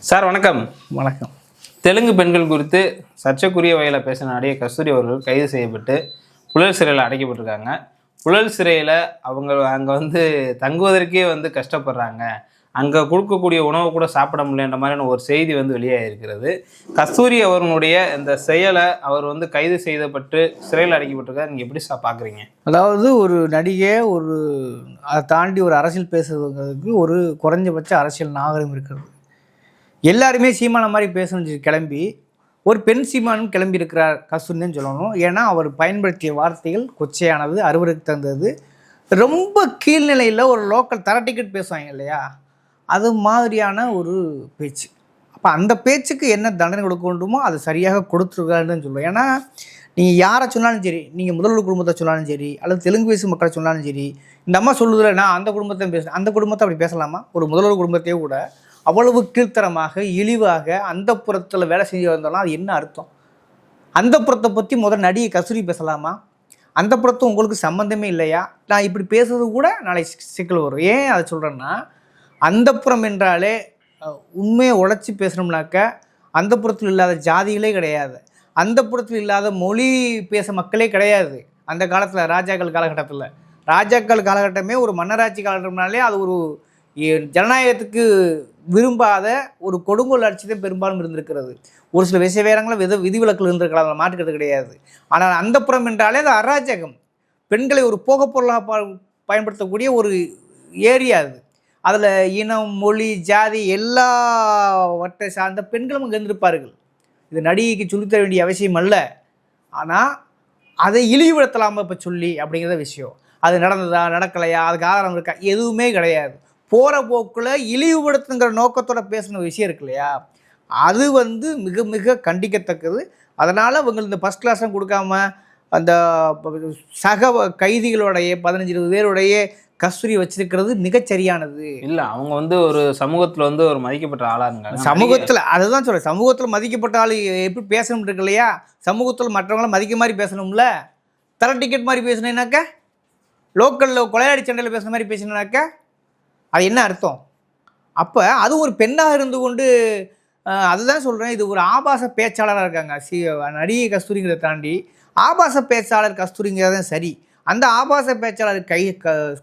Sir வணக்கம். வணக்கம். தெலுங்கு பெண்கள் குறித்து சர்ச்சைக்குரிய வகையில் பேசின நடிகை கஸ்தூரி அவர்கள் கைது செய்யப்பட்டு புழல் சிறையில் அடைக்கப்பட்டிருக்காங்க. புழல் சிறையில் அங்கே தங்குவதற்கே கஷ்டப்படுறாங்க. அங்கே கொடுக்கக்கூடிய உணவு கூட சாப்பிட முடியன்ற மாதிரியான ஒரு செய்தி வெளியாகிருக்கிறது. கஸ்தூரி அவர்களுடைய இந்த செயலை அவர் கைது செய்யப்பட்டு சிறையில் அடைக்கப்பட்டிருக்காரு. நீங்கள் எப்படி பார்க்குறீங்க? அதாவது ஒரு நடிகை அதை தாண்டி ஒரு அரசியல் பேசுறதுக்கு ஒரு குறைஞ்சபட்ச அரசியல் நாகரிகம் இருக்கிறது. எல்லாருமே சீமான மாதிரி பேசணும் கிளம்பி ஒரு பெண் சீமானும் கிளம்பி இருக்கிறார் கஸ்தூரின்னு சொல்லணும். ஏன்னா அவர் பயன்படுத்திய வார்த்தைகள் கொச்சையானது, அறுவருக்கு தந்தது. ரொம்ப கீழ்நிலையில் ஒரு லோக்கல் தர டிக்கெட் பேசுவாங்க இல்லையா, அது மாதிரியான ஒரு பேச்சு. அப்போ அந்த பேச்சுக்கு என்ன தண்டனை கொடுக்க வேண்டுமோ அதை சரியாக கொடுத்துருக்காருன்னு சொல்லுவேன். ஏன்னா நீங்கள் யாரை சொன்னாலும் சரி, நீங்கள் முதல்வர் குடும்பத்தை சொன்னாலும் சரி, அல்லது தெலுங்கு பேசும் மக்களை சொன்னாலும் சரி, இந்த அம்மா சொல்லுதில்ல நான் அந்த குடும்பத்தை பேசுகிறேன், அந்த குடும்பத்தை அப்படி பேசலாமா? ஒரு முதல்வர் குடும்பத்தையே கூட அவ்வளவு கீழ்த்தரமாக இழிவாக அந்த புறத்தில் வேலை செஞ்சு வந்தாலும் அது என்ன அர்த்தம்? அந்த புறத்தை பற்றி முதல் நடிகை கஸ்தூரி பேசலாமா? அந்த புறத்தை உங்களுக்கு சம்மந்தமே இல்லையா? நான் இப்படி பேசுறது கூட நாளை சிக்கல் வரும். ஏன் அதை சொல்கிறேன்னா, அந்த புறம் என்றாலே உண்மையை உழைச்சி பேசணும்னாக்க அந்த புறத்தில் இல்லாத ஜாதிகளே கிடையாது, அந்த புறத்தில் இல்லாத மொழி பேச மக்களே கிடையாது. அந்த காலத்தில் ராஜாக்கள் காலகட்டமே ஒரு மன்னராட்சி காலகட்டம்னாலே அது ஒரு ஜனநாயகத்துக்கு விரும்பாத ஒரு கொடுங்கோல் ஆட்சி தான் பெரும்பாலும் இருந்திருக்கிறது. ஒரு சில விஷயவேரங்களும் விதிவிலக்கில் இருந்திருக்கலாம், அதில் மாற்றுக்கிறது கிடையாது. ஆனால் அந்த புறம் என்றாலே அது அராஜகம். பெண்களை ஒரு போகப் பொருளாக பயன்படுத்தக்கூடிய ஒரு ஏரியா அது. அதில் இனம், மொழி, ஜாதி எல்லாவற்றை சார்ந்த பெண்களும் அங்கே இருந்திருப்பார்கள். இது நடிகைக்கு சொல்லித்தர வேண்டிய அவசியம் அல்ல. ஆனால் அதை இழிவுபடுத்தலாமல் இப்போ சொல்லி அப்படிங்கிறத விஷயம். அது நடந்ததா நடக்கலையா, அதுக்கு ஆதாரம் இருக்கா, எதுவுமே கிடையாது. போகிற போக்கில் இழிவுபடுத்துங்கிற நோக்கத்தோட பேசின விஷயம் இருக்கு இல்லையா, அது மிக மிக கண்டிக்கத்தக்கது. அதனால் இவங்க இந்த ஃபஸ்ட் கிளாஸும் கொடுக்காம அந்த சக கைதிகளுடைய 15-20 பேருடைய கஸ்தூரி வச்சிருக்கிறது மிகச்சரியானது இல்லை. அவங்க ஒரு சமூகத்தில் ஒரு மதிக்கப்பட்ட ஆளாக இருக்காங்க. சமூகத்தில் அதுதான் சொல்கிறேன், சமூகத்தில் மதிக்கப்பட்ட ஆள் எப்படி பேசணும் இருக்கு இல்லையா, சமூகத்தில் மற்றவங்கள மதிக்க மாதிரி பேசணும்ல. தர டிக்கெட் மாதிரி பேசணுன்னாக்க, லோக்கலில் கொலையாடி சண்டையில் பேசுகிற மாதிரி பேசணுன்னாக்க அது என்ன அர்த்தம்? அப்போ அது ஒரு பெண்ணாக இருந்து கொண்டு அதுதான் சொல்கிறேன், இது ஒரு ஆபாச பேச்சாளராக இருக்காங்க. நடிகை கஸ்தூரிங்கிறத தாண்டி ஆபாச பேச்சாளர் கஸ்தூரிங்கிறதான் சரி. அந்த ஆபாச பேச்சாளர்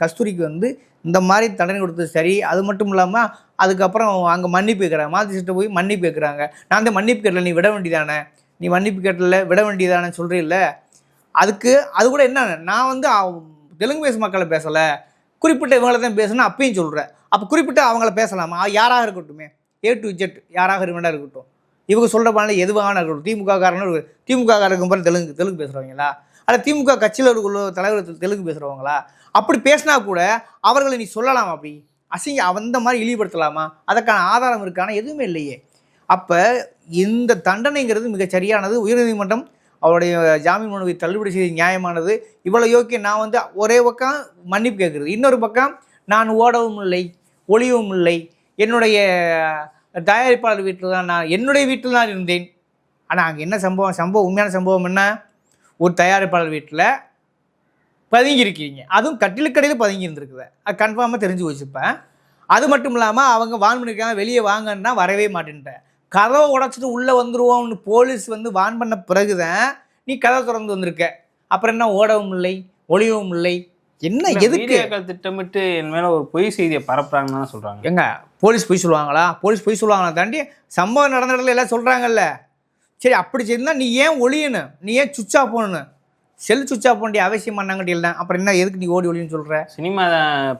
கஸ்தூரிக்கு இந்த மாதிரி தண்டனை கொடுத்தது சரி. அது மட்டும் இல்லாமல் அதுக்கப்புறம் அங்கே மன்னிப்பு கேட்குறாங்க, மாத்திட்டு போய் மன்னிப்பு கேட்குறாங்க. நான் அந்த மன்னிப்பு கேட்டல, நீ விட வேண்டியதானே, நீ மன்னிப்பு கேட்டல விட வேண்டியதானே சொல்கிறீல்ல. அதுக்கு அது கூட என்ன, நான் தெலுங்கு பேசும் மக்களை பேசலை, குறிப்பிட்ட இவங்களை தான் பேசணும் அப்பயும் சொல்கிறேன். அப்போ குறிப்பிட்ட அவங்கள பேசலாமா? யாராக இருக்கட்டுமே, A to Z யாராக வேண்டாம் இருக்கட்டும், இவங்க சொல்கிற பாடல எதுவாக இருக்கட்டும். திமுக காரங்க பாரு தெலுங்கு பேசுகிறவங்களா, அல்ல திமுக கட்சியில் உள்ள தலைவர் தெலுங்கு பேசுகிறவங்களா? அப்படி பேசினா கூட அவர்களை நீ சொல்லலாமா? அப்படி அந்த மாதிரி இழிவுபடுத்தலாமா? அதற்கான ஆதாரம் இருக்கான எதுவுமே இல்லையே. அப்போ இந்த தண்டனைங்கிறது மிக சரியானது. உயர்நீதிமன்றம் அவருடைய ஜாமீன் மனுவை தள்ளுபடி செய்து நியாயமானது. இவ்வளோ யோக்கியம். நான் ஒரே பக்கம் மன்னிப்பு கேட்குறது, இன்னொரு பக்கம் நான் ஓடவும் இல்லை ஒளியவும் இல்லை, என்னுடைய தயாரிப்பாளர் வீட்டில் தான், நான் என்னுடைய வீட்டில் தான் இருந்தேன். ஆனால் அங்கே என்ன சம்பவம் உண்மையான சம்பவம் என்ன, ஒரு தயாரிப்பாளர் வீட்டில் பதுங்கியிருக்கீங்க, அதுவும் கட்டிலுக்கடையில் பதுங்கி இருந்திருக்குது. அது கன்ஃபார்மாக தெரிஞ்சு வச்சுப்பேன். அது மட்டும் இல்லாமல் அவங்க வான் பண்ணியிருக்காங்க, வெளியே வாங்கன்னா வரவே மாட்டேன்ட்டேன். கதவை உடச்சிட்டு உள்ளே வந்துடுவோம்னு போலீஸ் வான் பண்ண பிறகு தான் நீ கதவை திறந்து வந்திருக்க. அப்புறம் என்ன ஓடவும் இல்லை ஒளியவும் இல்லை, என்ன எதுக்கு? திட்டமிட்டு என் மேலே ஒரு பொய் செய்தியை பரப்புறாங்கன்னு சொல்கிறாங்க. எங்க போலீஸ் பொய் சொல்லுவாங்களா? போலீஸ் பொய் சொல்லுவாங்களா தாண்டி சம்பவம் நடந்த இடத்துல எல்லாம் சொல்கிறாங்கல்ல. சரி, அப்படி செய்யணும், நீ ஏன் ஒளியணும், நீ ஏன் சுவிட்ச் ஆஃப் பண்ணணும்? செல் சுவிட்ச் ஆஃப் பண்ண அவசியம் பண்ணாங்கட்டி இல்லை. அப்புறம் என்ன, எதுக்கு நீ ஓடி ஒளின்னு சொல்கிற? சினிமா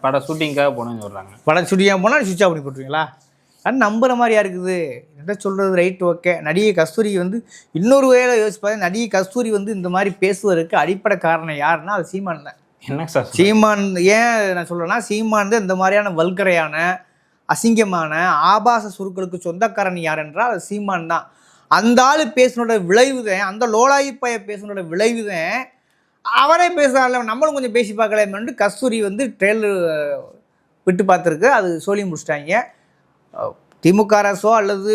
பட ஷூட்டிங்காக போனேன்னு சொல்கிறாங்க. படம் ஷூட்டிங்காக போனால் சுவிட்ச் ஆஃப் பண்ணி போட்டுருவீங்களா? அது நம்புகிற மாதிரியா இருக்குது. என்ன சொல்கிறது, ரைட்டு, ஓகே. நடிகை கஸ்தூரி இன்னொரு வேலை யோசிப்பாங்க. நடிகை கஸ்தூரி இந்த மாதிரி பேசுவதற்கு அடிப்படை காரணம் யாருன்னா அது சீமான் தான். என்ன சார் சீமான்? ஏன் நான் சொல்கிறேன்னா, சீமான் இந்த மாதிரியான வல்கரையான அசிங்கமான ஆபாச சுருக்களுக்கு சொந்தக்காரன் யார் என்றால் அது சீமான் தான். அந்த ஆள் பேசினோட விளைவுதான், அந்த லோலாயிப்பாய பேசினோட விளைவுதான் அவரே பேசுகிறாள். நம்மளும் கொஞ்சம் பேசி பார்க்கலாமேன்னு கஸ்தூரி ட்ரெயிலர் விட்டு பார்த்துருக்கு. அது சொல்லி முடிச்சிட்டாங்க. திமுக அரசோ அல்லது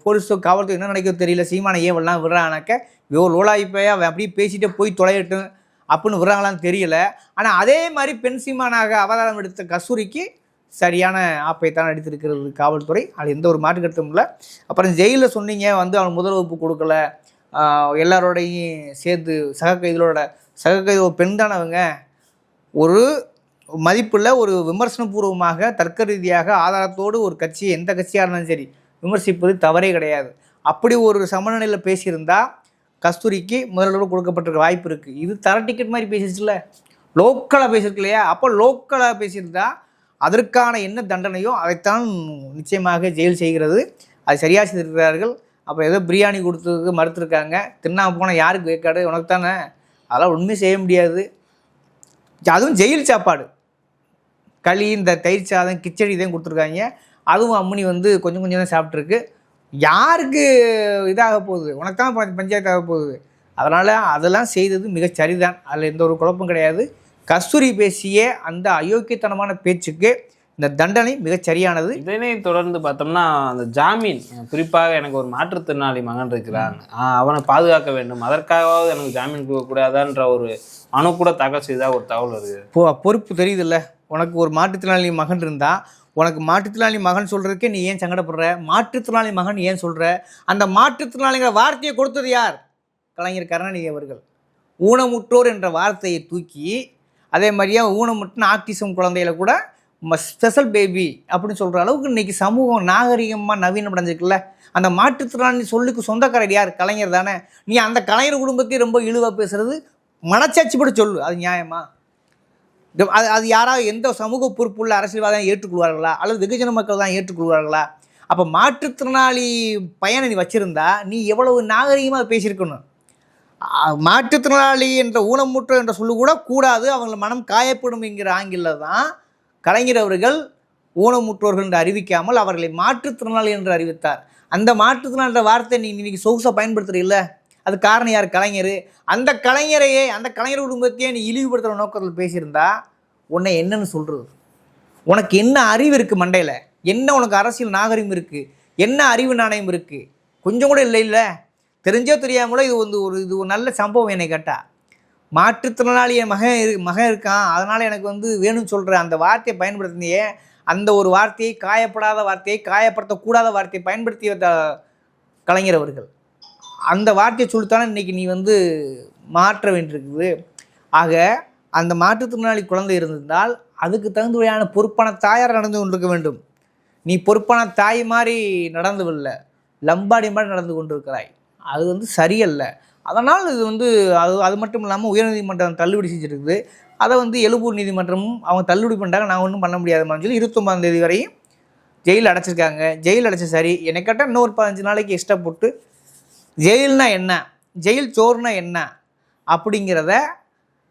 போலீஸோ காவல்துறை என்ன நினைக்க தெரியல, சீமானை ஏன் எல்லாம் விடுறாங்கனாக்க இவ்வளோ லோலாயிப்பையா அப்படியே பேசிகிட்டே போய் தொலையட்டும் அப்படின்னு விடுறாங்களான்னு தெரியல. ஆனால் அதே மாதிரி பெண் சீமானாக அவதாரம் எடுத்த கஸ்தூரிக்கு சரியான ஆப்பைத்தான் அடித்திருக்கிறது காவல்துறை. அது எந்த ஒரு மாற்று கருத்தும் இல்லை. அப்புறம் ஜெயிலில் சொன்னீங்க வந்து அவன் முதல் வகுப்பு கொடுக்கல, எல்லாரோடையும் சேர்த்து சக கைது ஒரு பெண் தானே அவங்க. ஒரு மதிப்பில் ஒரு விமர்சனபூர்வமாக தர்க்க ரீதியாக ஆதாரத்தோடு ஒரு கட்சி, எந்த கட்சியாக இருந்தாலும் சரி, விமர்சிப்பது தவறே கிடையாது. அப்படி ஒரு சமநிலையில் பேசியிருந்தா கஸ்தூரிக்கு முதல்வர் கொடுக்கப்பட்டிருக்க வாய்ப்பு இருக்குது. இது தர டிக்கெட் மாதிரி பேசிடுச்சுல, லோக்கலாக பேசியிருக்கு இல்லையா? அப்போ லோக்கலாக பேசியிருந்தா அதற்கான என்ன தண்டனையோ அதைத்தான் நிச்சயமாக ஜெயில் செய்கிறது. அது சரியாக செய்திருக்கிறார்கள். அப்புறம் ஏதோ பிரியாணி கொடுத்ததுக்கு மறுத்துருக்காங்க. தின்னா போனால் யாருக்கு வேக்காடு, உனக்கு தானே. அதெல்லாம் ஒன்றுமே செய்ய முடியாது. அதுவும் ஜெயில் சாப்பாடு, களி, இந்த தயிர் சாதம், கிச்சடி தான் கொடுத்துருக்காங்க. அதுவும் அம்முனி வந்து கொஞ்சம் கொஞ்சம் தான் சாப்பிட்ருக்கு. யாருக்கு இதாக போகுது, உனக்கு தான் பஞ்சாயத்து ஆக போகுது. அதனால் அதெல்லாம் செய்தது மிகச் சரிதான். அதில் எந்த ஒரு குழப்பம் கிடையாது. கஸ்தூரி பேசிய அந்த அயோக்கியத்தனமான பேச்சுக்கு இந்த தண்டனை மிகச் சரியானது. இதனை தொடர்ந்து பார்த்தோம்னா அந்த ஜாமீன், குறிப்பாக எனக்கு ஒரு மாற்றுத்திறனாளி மகன் இருக்கிறான், அவனை பாதுகாக்க வேண்டும், அதற்காகவாவது எனக்கு ஜாமீன் கொடுக்கக்கூடாதான்ற ஒரு மனு கூட தாக்கல் செய்ததாக ஒரு தகவல் இருக்குது. பொறுப்பு தெரியுதுல்ல. உனக்கு ஒரு மாற்றுத்திறனாளி மகன் இருந்தால், உனக்கு மாற்றுத்திறனாளி மகன் சொல்கிறதுக்கே நீ ஏன் சங்கடப்படுற? மாற்றுத்திறனாளி மகன் ஏன் சொல்கிற? அந்த மாற்றுத்திறனாளிங்கிற வார்த்தையை கொடுத்தது யார்? கலைஞர் கருணாநிதி அவர்கள். ஊனமுற்றோர் என்ற வார்த்தையை தூக்கி, அதே மாதிரியே ஊனமுற்றின ஆக்டிசம் குழந்தைகளை கூட ஸ்பெஷல் பேபி அப்படின்னு சொல்கிற அளவுக்கு இன்றைக்கி சமூகம் நாகரிகமாக நவீனம் அடைஞ்சிருக்குல்ல. அந்த மாற்றுத்திறனாளி சொல்லுக்கு சொந்தக்காரர் யார்? கலைஞர் தானே. நீ அந்த கலைஞர் குடும்பத்தையும் ரொம்ப இழிவாக பேசுகிறது மனச்சாட்சிப்படி சொல்லு. அது நியாயமா? அது யாராவது எந்த சமூக பொறுப்புள்ள அரசியல்வாதம் ஏற்றுக்கொள்வார்களா, அல்லது வெகுஜன மக்கள் தான் ஏற்றுக்கொள்வார்களா? அப்போ மாற்றுத்திறனாளி பையனை நீ வச்சுருந்தா நீ எவ்வளவு நாகரிகமாக பேசியிருக்கணும். மாற்றுத்திறனாளி என்ற ஊனமுற்றோர் என்ற சொல்லு கூட கூடாது, அவங்கள மனம் காயப்படும் என்கிற ஆங்கில தான் கலைஞர் அவர்கள் ஊனமுற்றோர்கள் என்று அறிவிக்காமல் அவர்களை மாற்றுத்திறனாளி என்று அறிவித்தார். அந்த மாற்றுத்திறனாளி என்ற வார்த்தை நீ இன்னைக்கு சொகுசாக பயன்படுத்துறீல்ல, அது காரணம் யார்? கலைஞர். அந்த கலைஞரையே, அந்த கலைஞர் குடும்பத்தையே நீ இழிவுபடுத்துகிற நோக்கத்தில் பேசியிருந்தா உன்னை என்னன்னு சொல்கிறது? உனக்கு என்ன அறிவு இருக்குது மண்டையில்? என்ன உனக்கு அரசியல் நாகரிகம் இருக்குது? என்ன அறிவு நாணயம் இருக்குது? கொஞ்சம் கூட இல்லை. இல்லை தெரிஞ்சோ தெரியாமலோ இது ஒரு நல்ல சம்பவம். என்னை கேட்டால் மாற்றுத்திறனாளி என் மகன் இருக்கான், அதனால் எனக்கு வந்து வேணும்னு சொல்கிற அந்த வார்த்தையை பயன்படுத்தியே, அந்த ஒரு வார்த்தையை, காயப்படாத வார்த்தையை, காயப்படுத்தக்கூடாத வார்த்தையை பயன்படுத்திய கலைஞர் அவர்கள். அந்த வார்த்தையை சொல்லித்தானே இன்றைக்கி நீ வந்து மாற்ற வேண்டியிருக்குது. ஆக அந்த மாற்றுத்திறனாளி குழந்தை இருந்திருந்தால் அதுக்கு தகுந்தவையான பொறுப்பான தாயார் நடந்து கொண்டிருக்க வேண்டும். நீ பொறுப்பான தாய் மாதிரி நடந்துவில்லை, லம்பாடி மாதிரி நடந்து கொண்டிருக்கிறாய். அது வந்து சரியல்ல. அதனால் இது வந்து அது மட்டும் இல்லாமல் உயர்நீதிமன்றம் தள்ளுபடி செஞ்சுருக்குது. அதை வந்து எழும்பூர் நீதிமன்றமும் அவங்க தள்ளுபடி பண்ணிட்டாங்க. நான் ஒன்றும் பண்ண முடியாதுமான்னு சொல்லி 29ஆம் தேதி வரையும் ஜெயில் அடைச்சிருக்காங்க. ஜெயில் அடைச்ச சரி, என்னை கேட்டால் இன்னொரு 15 நாளைக்கு எக்ஸ்ட்ரா போட்டு ஜெயில்னா என்ன, ஜெயில் சோறுனா என்ன அப்படிங்கிறத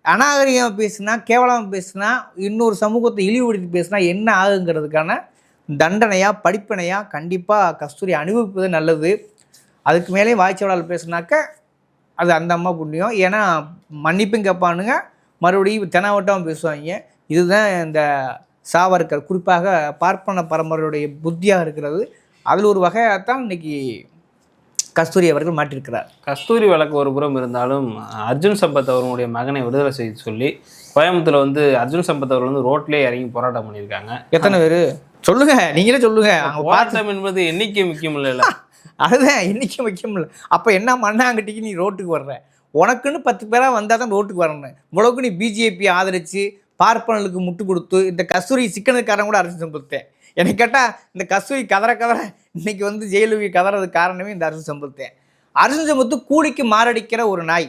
அநாகரிகமாக பேசுனா, கேவலமாக பேசுனா, இன்னொரு சமூகத்தை இழிவுபடுத்தி பேசுனா என்ன ஆகுங்கிறதுக்கான தண்டனையாக, படிப்பினையாக கண்டிப்பாக கஸ்தூரி அனுபவிப்பது நல்லது. அதுக்கு மேலே வாய்ச்சவடால் பேசுனாக்க அது அந்த அம்மா புண்ணியம். ஏன்னா மன்னிப்பும் கேட்பானுங்க, மறுபடியும் தெனாவட்டமாக பேசுவாங்க. இதுதான் இந்த சாவர்கர், குறிப்பாக பார்ப்பன பரம்பரையுடைய புத்தியாக இருக்கிறது. அதில் ஒரு வகையாகத்தான் இன்றைக்கி கஸ்தூரி அவர்கள் மாட்டிருக்கிறார். கஸ்தூரி வழக்கு ஒரு புறம் இருந்தாலும் அர்ஜுன் சம்பத் அவர்களுடைய மகனை விடுதலை செய்ய சொல்லி கோயம்புத்தூர்ல வந்து அர்ஜுன் சம்பத் அவர்கள் வந்து ரோட்லேயே இறங்கி போராட்டம் பண்ணியிருக்காங்க. எத்தனை பேர் சொல்லுங்க, நீங்களே சொல்லுங்க. போராட்டம் என்பது எண்ணிக்கை முக்கியம் இல்லைல்ல. அதுதான் எண்ணிக்கை முக்கியம் இல்லை. அப்போ என்ன மண்ணாங்கட்டிக்கு நீ ரோட்டுக்கு வர்ற? உனக்குன்னு 10 பேராக வந்தால் தான் ரோட்டுக்கு வரணும். இவ்வளவுக்கு நீ பிஜேபி ஆதரித்து பார்ப்பனர்களுக்கு முட்டு கொடுத்து இந்த கஸ்தூரி சிக்கனுக்காரன் கூட அர்ஜுன் சம்பத்தேன். என்னை கேட்டால் இந்த கஸ்தூரி கதற இன்னைக்கு வந்து ஜெயிலுக்கு கதறதுக்கு காரணமே இந்த அர்ஜுன் சம்பத்தேன். அர்ஜுன் சம்பத்து கூலிக்கு மாரடிக்கிற ஒரு நாய்,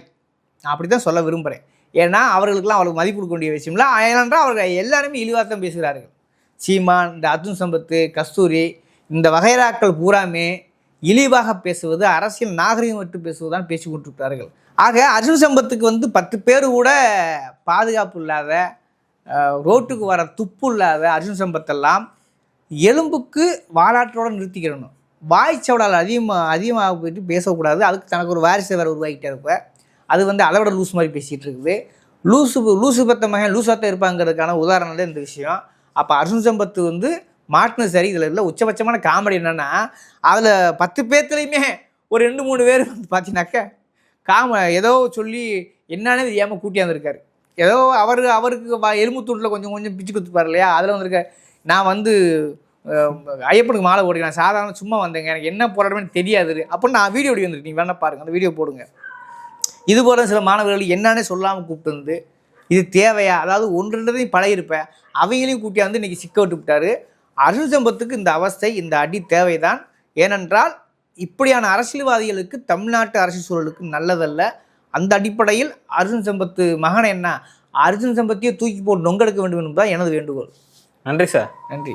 நான் அப்படி தான் சொல்ல விரும்புகிறேன். ஏன்னா அவர்களுக்கெல்லாம் அவளுக்கு மதிப்பு கொடுக்க வேண்டிய விஷயம் இல்லை. ஏனென்றால் அவர்கள் எல்லாருமே இழிவாக தான் பேசுகிறார்கள். சீமான், இந்த அர்ஜுன் சம்பத்து, கஸ்தூரி, இந்த வகைராக்கள் பூராமே இழிவாக பேசுவது, அரசியல் நாகரிகம் விட்டு பேசுவதுதான் பேசி கொண்டிருக்கிறார்கள். ஆக அர்ஜுன் சம்பத்துக்கு வந்து 10 பேர் கூட பாதுகாப்பு இல்லாத, ரோட்டுக்கு வர துப்பு இல்லாத அர்ஜுன் சம்பத்தெல்லாம் எலும்புக்கு வாலாற்றோடு நிறுத்திக்கிறணும். வாய்ச்சவடால் அதிகமாக போயிட்டு பேசக்கூடாது. அதுக்கு தனக்கு ஒரு வாரிசை வேறு உருவாக்கிட்டே இருப்பேன். அது வந்து அதை விட லூஸ் மாதிரி பேசிகிட்டு இருக்குது. லூசு பத்த மகன் லூசாத்தான் இருப்பாங்கிறதுக்கான உதாரணம் தான் இந்த விஷயம். அப்போ அர்ஜுன் சம்பத்து வந்து மாட்டினது சரி. இதில் இல்லை உச்சபட்சமான காமெடி என்னென்னா, அதில் 10 பேர்த்துலேயுமே ஒரு 2-3 பேர் வந்து பார்த்தீங்கன்னாக்கா ஏதோ சொல்லி என்னன்னே தெரியாமல் கூட்டியாந்துருக்காரு. ஏதோ அவருக்கு எலும்புத்தூட்டில் கொஞ்சம் பிச்சு குத்துப்பார் இல்லையா, அதில் வந்திருக்க நான் வந்து ஐயப்பனுக்கு மாலை போடுங்க, நான் சாதாரண சும்மா வந்தேங்க, எனக்கு என்ன போராட்டமே தெரியாது அப்படின்னு நான் வீடியோ வந்துருக்கு. நீங்கள் வேணா பாருங்கள், அந்த வீடியோ போடுங்க. இது போல சில மாணவர்கள் என்னன்னே சொல்லாமல் கூப்பிட்டு வந்து இது தேவையா, அதாவது ஒன்று ரெண்டதையும் பழகிருப்பேன், அவங்களையும் கூட்டியா வந்து இன்றைக்கி சிக்க விட்டு விட்டார். அர்ஜுன் சம்பத்துக்கு இந்த அவஸ்தை, இந்த அடி தேவைதான். ஏனென்றால் இப்படியான அரசியல்வாதிகளுக்கு தமிழ்நாட்டு அரசியல் சூழலுக்கு நல்லதல்ல. அந்த அடிப்படையில் அர்ஜுன் சம்பத்து மகனை என்ன அர்ஜுன் சம்பத்தியை தூக்கி போட்டு நொங்கெடுக்க வேண்டும் என்பதுதான் எனது வேண்டுகோள். நன்றி சார். நன்றி.